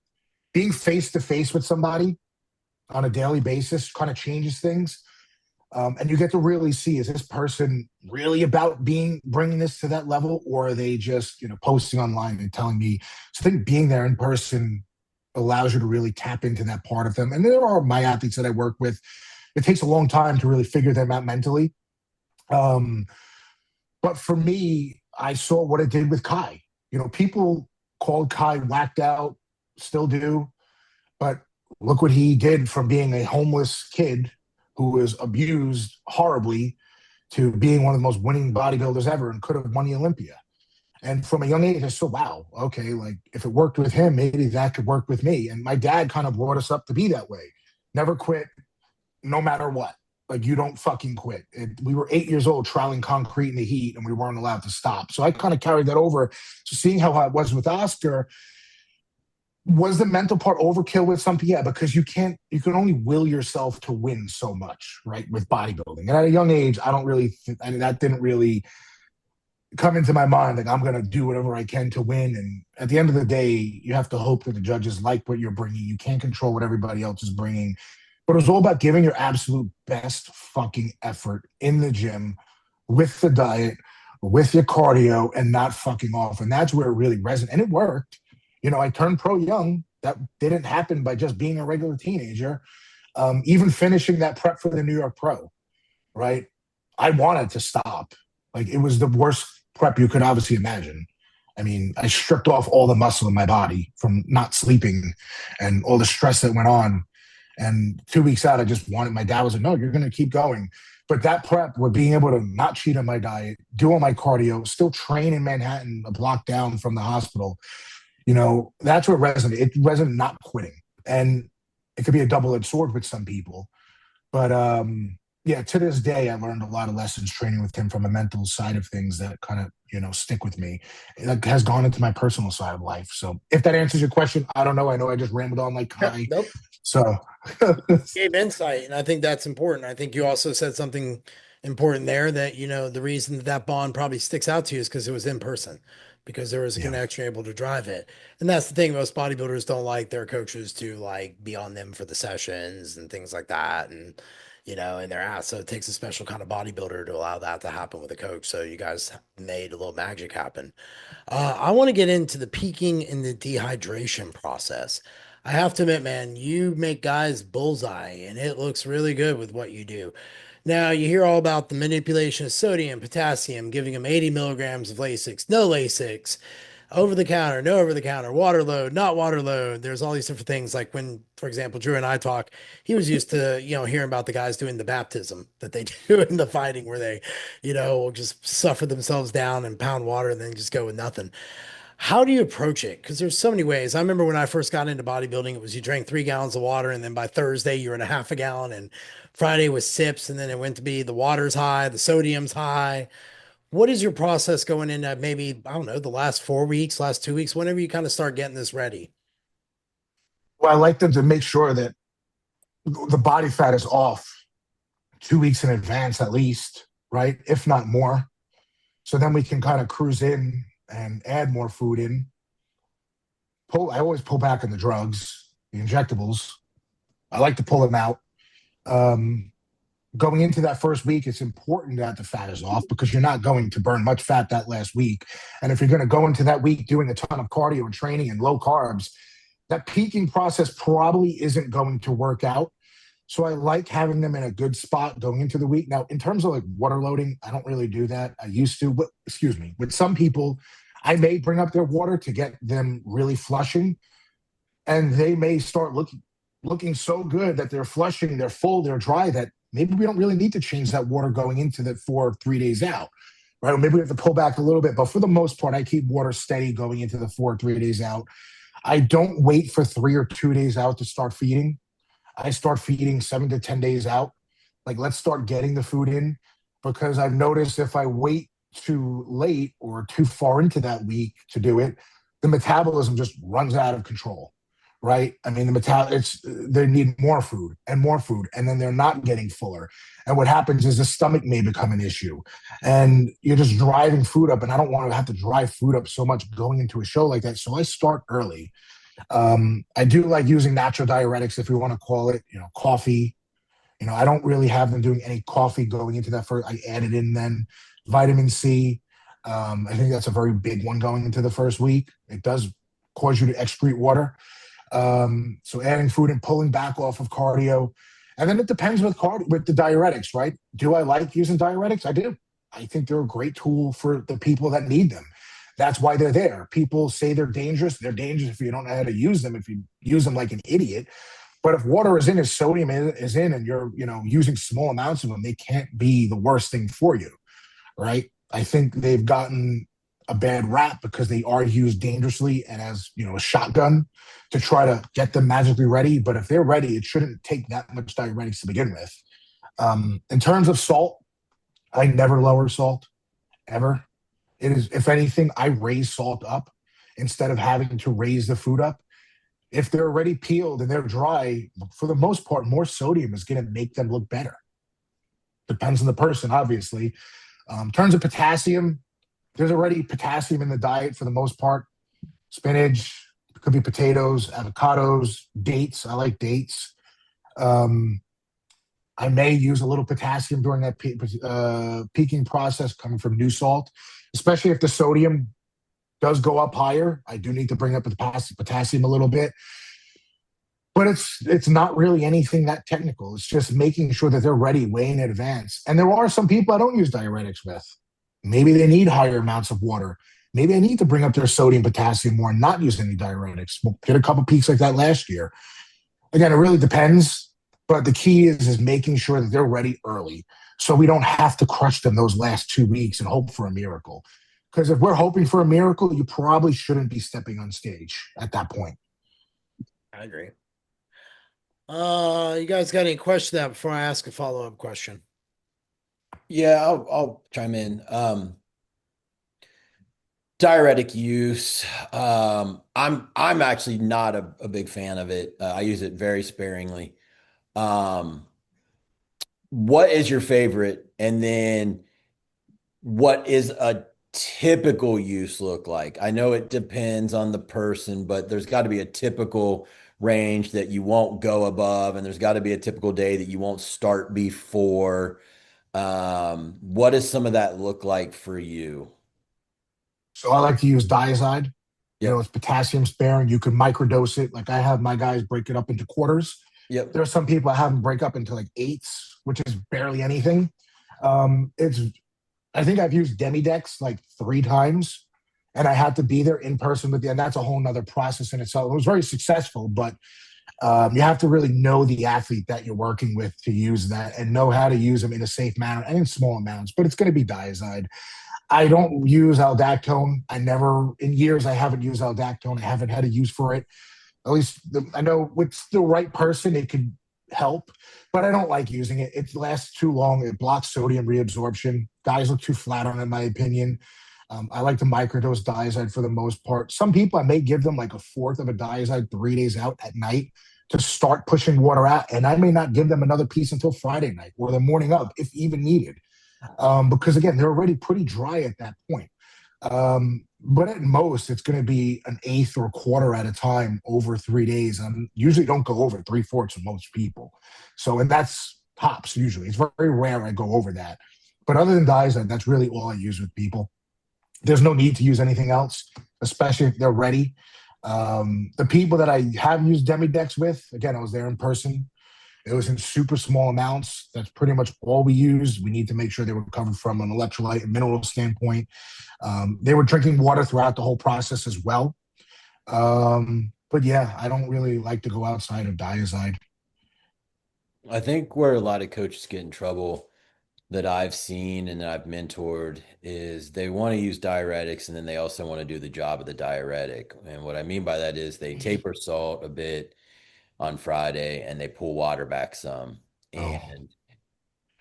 Being face to face with somebody on a daily basis kind of changes things. And you get to really see, is this person really about bringing this to that level, or are they just, posting online and telling me? So I think being there in person allows you to really tap into that part of them. And there are my athletes that I work with. It takes a long time to really figure them out mentally. But for me, I saw what it did with Kai. People called Kai whacked out, still do, but look what he did from being a homeless kid who was abused horribly to being one of the most winning bodybuilders ever and could have won the Olympia. And from a young age, I said, wow, okay, like if it worked with him, maybe that could work with me. And my dad kind of brought us up to be that way. Never quit, no matter what. Like, you don't fucking quit. We were 8 years old trialing concrete in the heat, and we weren't allowed to stop. So I kind of carried that over. So seeing how I was with Oscar, was the mental part overkill with something? Yeah, because you can only will yourself to win so much, right, with bodybuilding. And at a young age, that didn't really come into my mind. Like, I'm going to do whatever I can to win. And at the end of the day, you have to hope that the judges like what you're bringing. You can't control what everybody else is bringing. But it was all about giving your absolute best fucking effort in the gym with the diet, with your cardio, and not fucking off. And that's where it really resonated. And it worked. I turned pro young. That didn't happen by just being a regular teenager. Even finishing that prep for the New York Pro, right? I wanted to stop. Like, it was the worst prep you could obviously imagine. I mean, I stripped off all the muscle in my body from not sleeping and all the stress that went on. And 2 weeks out, my dad was like, no, you're going to keep going. But that prep with being able to not cheat on my diet, do all my cardio, still train in Manhattan, a block down from the hospital, that's what resonated. It resonated not quitting. And it could be a double-edged sword with some people. But yeah, to this day, I learned a lot of lessons training with him from a mental side of things that kind of, stick with me. It has gone into my personal side of life. So if that answers your question, I don't know. I know I just rambled on like Kai. Nope. So gave insight, and I think that's important. I think you also said something important there that, the reason that bond probably sticks out to you is because it was in person, because there was a connection, able to drive it. And that's the thing, most bodybuilders don't like their coaches to like be on them for the sessions and things like that, and in their ass. So it takes a special kind of bodybuilder to allow that to happen with a coach. So you guys made a little magic happen. I want to get into the peaking and the dehydration process. I have to admit, man, you make guys bullseye, and it looks really good with what you do. Now, you hear all about the manipulation of sodium, potassium, giving them 80 milligrams of Lasix, no Lasix, over the counter, no over the counter, water load, not water load. There's all these different things. Like when, for example, Drew and I talk, he was used to, hearing about the guys doing the baptism that they do in the fighting where they, will just suffer themselves down and pound water and then just go with nothing. How do you approach it? Because there's so many ways. I remember when I first got into bodybuilding, it was you drank 3 gallons of water, and then by Thursday you're in a half a gallon, and Friday was sips, and then it went to be the water's high, the sodium's high. What is your process going into maybe, I don't know, the last 4 weeks, last 2 weeks, whenever you kind of start getting this ready? Well, I like them to make sure that the body fat is off 2 weeks in advance at least, right? If not more. So then we can kind of cruise in and add more food in. I always pull back on the drugs, the injectables. I like to pull them out. Going into that first week, it's important that the fat is off because you're not going to burn much fat that last week. And if you're going to go into that week doing a ton of cardio and training and low carbs, that peaking process probably isn't going to work out. So I like having them in a good spot going into the week. Now, in terms of like water loading, I don't really do that. I used to, but with some people, I may bring up their water to get them really flushing, and they may start looking so good that they're flushing, they're full, they're dry, that maybe we don't really need to change that water going into that 4 or 3 days out, right? Or maybe we have to pull back a little bit. But for the most part, I keep water steady going into the 4 or 3 days out. I don't wait for 3 or 2 days out to start feeding. I start feeding 7 to 10 days out. Like, let's start getting the food in, because I've noticed if I wait too late or too far into that week to do it, the metabolism just runs out of control, right? I mean, they need more food, and then they're not getting fuller. And what happens is the stomach may become an issue, and you're just driving food up. And I don't want to have to drive food up so much going into a show like that. So I start early. I do like using natural diuretics, if we want to call it, coffee. I don't really have them doing any coffee going into that first. I add it in then. Vitamin C. I think that's a very big one going into the first week. It does cause you to excrete water. So adding food and pulling back off of cardio. And then it depends with the diuretics, right? Do I like using diuretics? I do. I think they're a great tool for the people that need them. That's why they're there. People say they're dangerous. They're dangerous if you don't know how to use them, if you use them like an idiot. But if water is in, if sodium is in, and you're, using small amounts of them, they can't be the worst thing for you, right? I think they've gotten a bad rap because they are used dangerously and as, a shotgun to try to get them magically ready. But if they're ready, it shouldn't take that much diuretics to begin with. In terms of salt, I never lower salt ever. It is, if anything, I raise salt up instead of having to raise the food up. If they're already peeled and they're dry, for the most part, more sodium is going to make them look better. Depends on the person, obviously. In terms of potassium, there's already potassium in the diet for the most part. Spinach, it could be potatoes, avocados, dates. I like dates. I may use a little potassium during that peaking process coming from new salt, especially if the sodium does go up higher. I do need to bring up the potassium a little bit. But it's not really anything that technical. It's just making sure that they're ready way in advance. And there are some people I don't use diuretics with. Maybe they need higher amounts of water. Maybe I need to bring up their sodium, potassium more and not use any diuretics. We'll get a couple peaks like that last year. Again, it really depends. But the key is making sure that they're ready early so we don't have to crush them those last 2 weeks and hope for a miracle. Because if we're hoping for a miracle, you probably shouldn't be stepping on stage at that point. I agree. You guys got any questions before I ask a follow-up question? Yeah, I'll chime in. Diuretic use. I'm actually not a big fan of it. I use it very sparingly. What is your favorite? And then what is a typical use look like? I know it depends on the person, but there's got to be a typical range that you won't go above, and there's got to be a typical day that you won't start before. What does some of that look like for you? So I like to use Diazide. Yep. It's potassium sparing. You can microdose it. Like I have my guys break it up into quarters. Yep. There are some people I have them break up into like eighths, which is barely anything. I think I've used Demidex like 3 times, and I had to be there in person with you, and that's a whole nother process in itself. It was very successful, but you have to really know the athlete that you're working with to use that and know how to use them in a safe manner and in small amounts, but it's going to be Diazide. I don't use aldactone. In years, I haven't used aldactone. I haven't had a use for it. At least I know with the right person, it could help, but I don't like using it. It lasts too long. It blocks sodium reabsorption. Guys look too flat on it, in my opinion. I like to microdose Diazide for the most part. Some people, I may give them like a fourth of a Diazide 3 days out at night to start pushing water out, and I may not give them another piece until Friday night or the morning of, if even needed. Because again, they're already pretty dry at that point. But at most, it's going to be an eighth or a quarter at a time over 3 days. Usually don't go over 3/4 of most people. So, and that's tops usually. It's very rare I go over that. But other than Diazide, that's really all I use with people. There's no need to use anything else, especially if they're ready. The people that I have used Demidex with, again, I was there in person. It was in super small amounts. That's pretty much all we used. We need to make sure they were covered from an electrolyte and mineral standpoint. They were drinking water throughout the whole process as well. But yeah, I don't really like to go outside of Diazide. I think where a lot of coaches get in trouble that I've seen and that I've mentored is they want to use diuretics and then they also want to do the job of the diuretic. And what I mean by that is they taper salt a bit on Friday and they pull water back some. And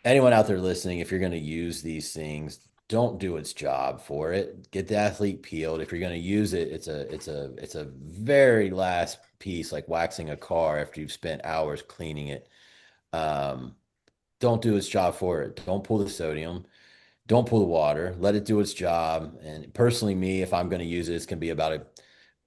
anyone out there listening, if you're going to use these things, don't do its job for it. Get the athlete peeled. If you're going to use it, it's a very last piece, like waxing a car after you've spent hours cleaning it. Don't do its job for it. Don't pull the sodium. Don't pull the water. Let it do its job. And personally, me, if I'm going to use it, it's going to be about a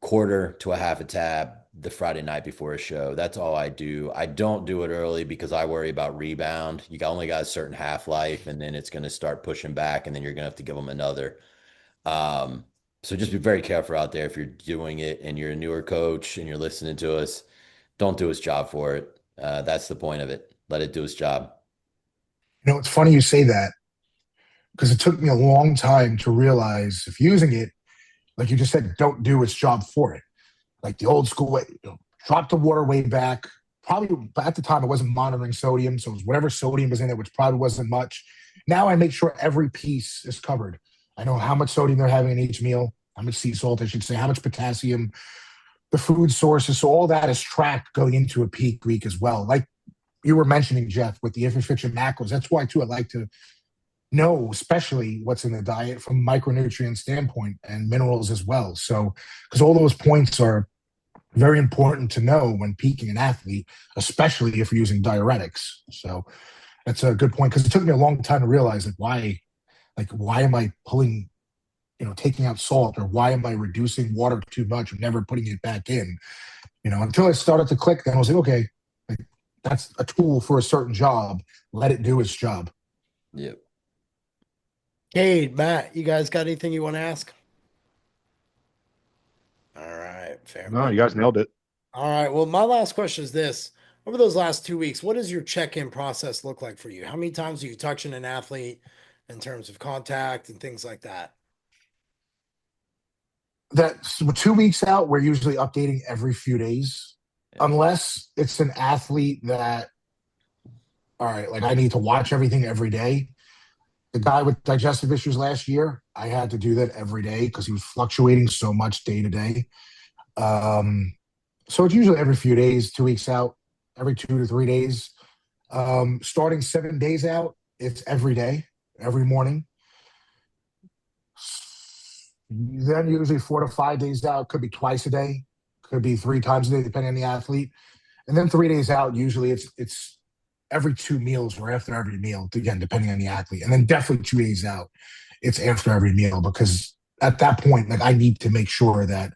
quarter to a half a tab the Friday night before a show. That's all I do. I don't do it early because I worry about rebound. Only got a certain half-life, and then it's going to start pushing back, and then you're going to have to give them another. So just be very careful out there if you're doing it and you're a newer coach and you're listening to us. Don't do its job for it. That's the point of it. Let it do its job. It's funny you say that because it took me a long time to realize if using it, like you just said, don't do its job for it. Like the old school way, drop the water way back. Probably at the time I wasn't monitoring sodium, so it was whatever sodium was in it, which probably wasn't much. Now I make sure every piece is covered. I know how much sodium they're having in each meal, how much sea salt, I should say, how much potassium, the food sources. So all that is tracked going into a peak week as well. Like you were mentioning, Jeff, with the infrastructure macros. That's why too I like to know, especially what's in the diet from micronutrient standpoint and minerals as well. So because all those points are very important to know when peaking an athlete, especially if you're using diuretics. So that's a good point because it took me a long time to realize why am I pulling, taking out salt, or why am I reducing water too much or never putting it back in? Until I started to click, then I was like, okay, like that's a tool for a certain job. Let it do its job. Yep. Hey, Matt, you guys got anything you want to ask? All right, fair. No, you guys nailed it. All right. Well, my last question is this. Over those last 2 weeks, what does your check-in process look like for you? How many times are you touching an athlete in terms of contact and things like that? That's 2 weeks out. We're usually updating every few days, unless it's an athlete that, all right, like I need to watch everything every day. The guy with digestive issues last year, I had to do that every day because he was fluctuating so much day to day. So it's usually every few days, 2 weeks out, every 2 to 3 days. Starting 7 days out, it's every day, every morning. Then usually 4 to 5 days out, could be twice a day, could be 3 times a day, depending on the athlete. And then 3 days out, usually it's every 2 meals or after every meal, again, depending on the athlete. And then definitely 2 days out, it's after every meal because at that point, like I need to make sure that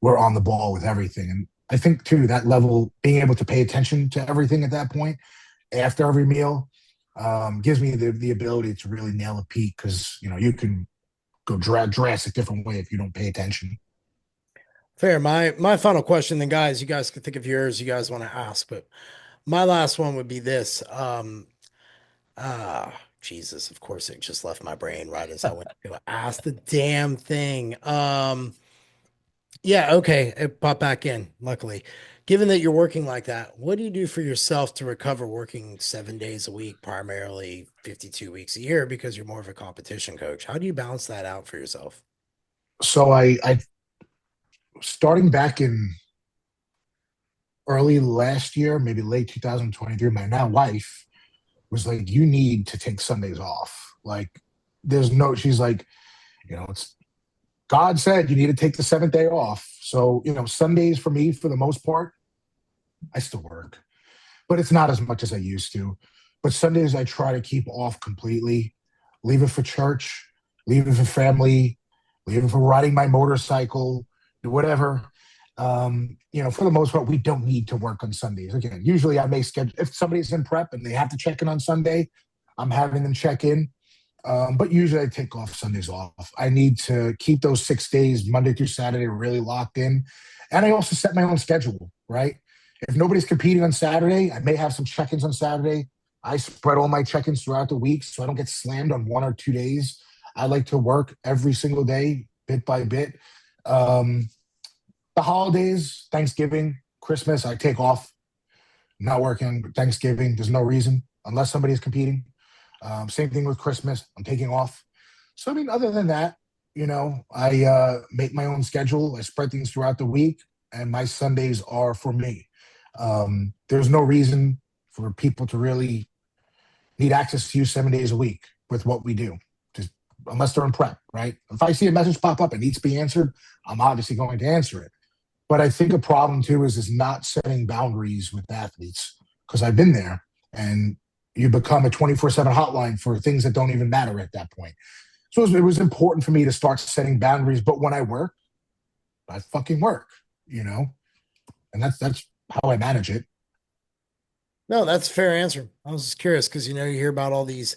we're on the ball with everything. And I think too, that level, being able to pay attention to everything at that point after every meal gives me the ability to really nail a peak because, you can go drastic different way if you don't pay attention. Fair. My final question, then, guys, you guys can think of yours you guys want to ask, but my last one would be this. Jesus, of course, it just left my brain right as I went to go ask the damn thing. Yeah, okay, it popped back in, luckily. Given that you're working like that, what do you do for yourself to recover working 7 days a week, primarily 52 weeks a year, because you're more of a competition coach? How do you balance that out for yourself? So I starting back in early last year, maybe late 2023, my now wife was like, you need to take Sundays off. Like, she's like, it's God said you need to take the seventh day off. So, Sundays for me, for the most part, I still work, but it's not as much as I used to. But Sundays, I try to keep off completely, leave it for church, leave it for family, leave it for riding my motorcycle, whatever. For the most part, we don't need to work on Sundays. Again, usually I may schedule, if somebody's in prep and they have to check in on Sunday, I'm having them check in. But usually I take off Sundays off. I need to keep those 6 days, Monday through Saturday, really locked in. And I also set my own schedule, right? If nobody's competing on Saturday, I may have some check-ins on Saturday. I spread all my check-ins throughout the week so I don't get slammed on 1 or 2 days. I like to work every single day, bit by bit. The holidays, Thanksgiving, Christmas, I take off. I'm not working. Thanksgiving, there's no reason unless somebody's competing. Same thing with Christmas. I'm taking off. So, I mean, other than that, I make my own schedule. I spread things throughout the week, and my Sundays are for me. There's no reason for people to really need access to you 7 days a week with what we do, just unless they're in prep, right? If I see a message pop up and needs to be answered, I'm obviously going to answer it. But I think a problem too is not setting boundaries with athletes because I've been there and you become a 24/7 hotline for things that don't even matter at that point. So it was important for me to start setting boundaries. But when I work, I fucking work, and that's how I manage it. No, that's a fair answer. I was just curious because you hear about all these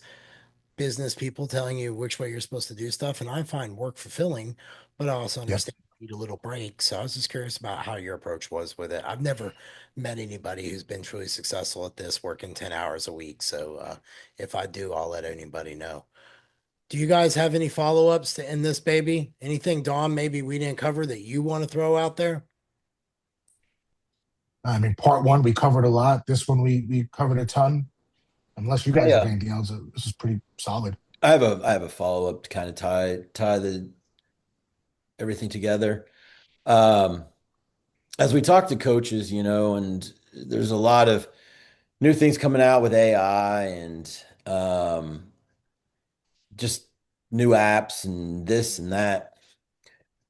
business people telling you which way you're supposed to do stuff, and I find work fulfilling, but I also Yep. understand you need a little break. So I was just curious about how your approach was with it. I've never met anybody who's been truly successful at this, working 10 hours a week. So if I do, I'll let anybody know. Do you guys have any follow-ups to end this baby? Anything, Dom, maybe we didn't cover that you want to throw out there? I mean, part one, we covered a lot. This one, we covered a ton. Unless you guys have Yeah, anything else, this is pretty solid. I have a follow-up to kind of tie the everything together. Um, as we talk to coaches, and there's a lot of new things coming out with AI and just new apps and this and that.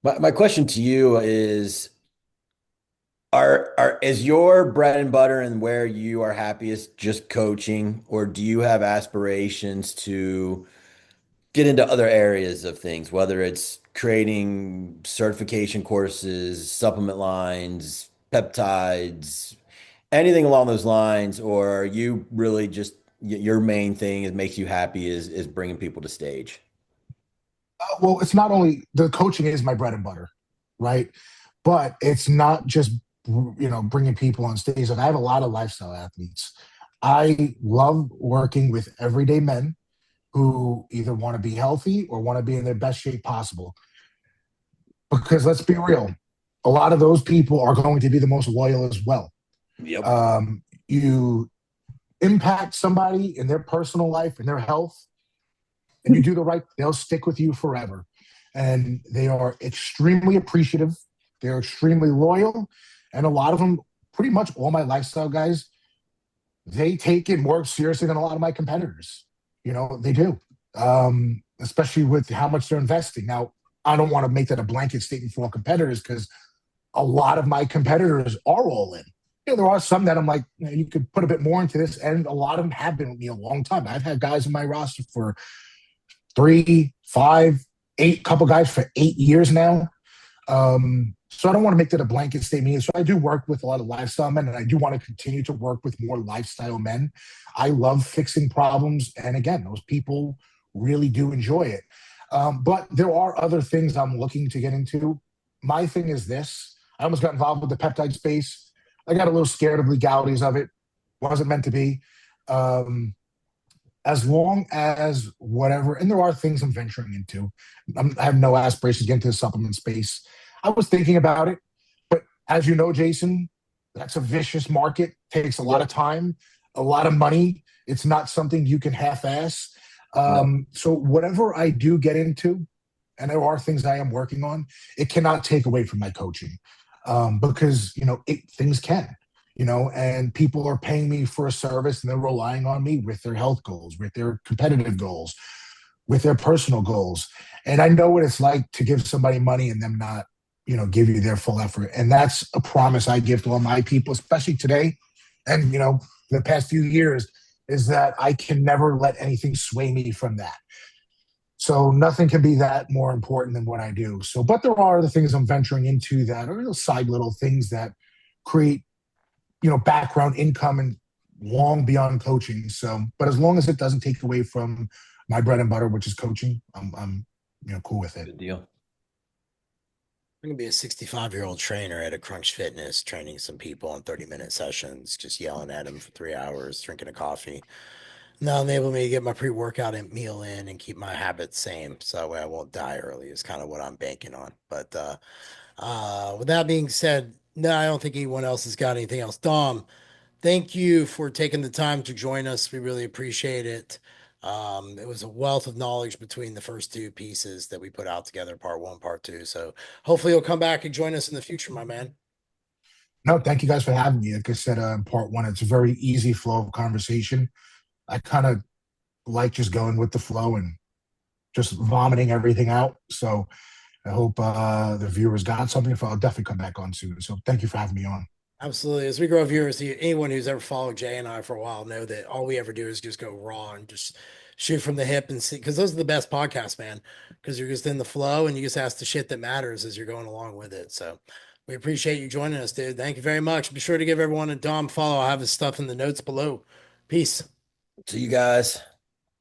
My question to you is, is your bread and butter and where you are happiest just coaching, or do you have aspirations to get into other areas of things, whether it's creating certification courses, supplement lines, peptides, anything along those lines, or are you really just your main thing that makes you happy is bringing people to stage? Well, it's not only the coaching is my bread and butter, right? But it's not just bringing people on stage. Like I have a lot of lifestyle athletes. I love working with everyday men who either want to be healthy or want to be in their best shape possible. Because let's be real, a lot of those people are going to be the most loyal as well. Yep. You impact somebody in their personal life and their health, and you do the right, they'll stick with you forever. And they are extremely appreciative. They're extremely loyal. And a lot of them, pretty much all my lifestyle guys, they take it more seriously than a lot of my competitors. They do, especially with how much they're investing. Now, I don't want to make that a blanket statement for all competitors because a lot of my competitors are all in. There are some that I'm like, you could put a bit more into this, and a lot of them have been with me a long time. I've had guys in my roster for 3, 5, 8, couple guys for 8 years now. So I don't want to make that a blanket statement. So I do work with a lot of lifestyle men, and I do want to continue to work with more lifestyle men. I love fixing problems, and again, those people really do enjoy it. But there are other things I'm looking to get into. My thing is this: I almost got involved with the peptide space. I got a little scared of legalities of it. Wasn't meant to be. As long as whatever, and there are things I'm venturing into. I have no aspirations to get into the supplement space. I was thinking about it, but as you know, Jason, that's a vicious market. Takes a lot of time, a lot of money. It's not something you can half-ass. No. So whatever I do get into, and there are things I am working on, it cannot take away from my coaching, because things can. And people are paying me for a service and they're relying on me with their health goals, with their competitive goals, with their personal goals. And I know what it's like to give somebody money and them not, give you their full effort. And that's a promise I give to all my people, especially today. And, the past few years is that I can never let anything sway me from that. So nothing can be that more important than what I do. So, but there are the things I'm venturing into that are side little things that create background income and long beyond coaching. So, but as long as it doesn't take away from my bread and butter, which is coaching, I'm cool with it. Good deal. I'm gonna be a 65-year-old trainer at a Crunch Fitness, training some people in 30-minute sessions, just yelling at them for 3 hours, drinking a coffee. Now enable me to get my pre-workout and meal in and keep my habits same, so that way I won't die early is kind of what I'm banking on. But with that being said, no, I don't think anyone else has got anything else. Dom, thank you for taking the time to join us. We really appreciate it. It was a wealth of knowledge between the first two pieces that we put out together, part one, part two. So hopefully you'll come back and join us in the future, my man. No, thank you guys for having me. Like I said, in part one, it's a very easy flow of conversation. I kind of like just going with the flow and just vomiting everything out. So I hope the viewers got something. If I'll definitely come back on soon. So thank you for having me on. Absolutely. As we grow viewers, anyone who's ever followed Jay and I for a while know that all we ever do is just go raw and just shoot from the hip and see, because those are the best podcasts, man, because you're just in the flow and you just ask the shit that matters as you're going along with it. So we appreciate you joining us, dude. Thank you very much. Be sure to give everyone a Dom follow. I'll have his stuff in the notes below. Peace. See you guys.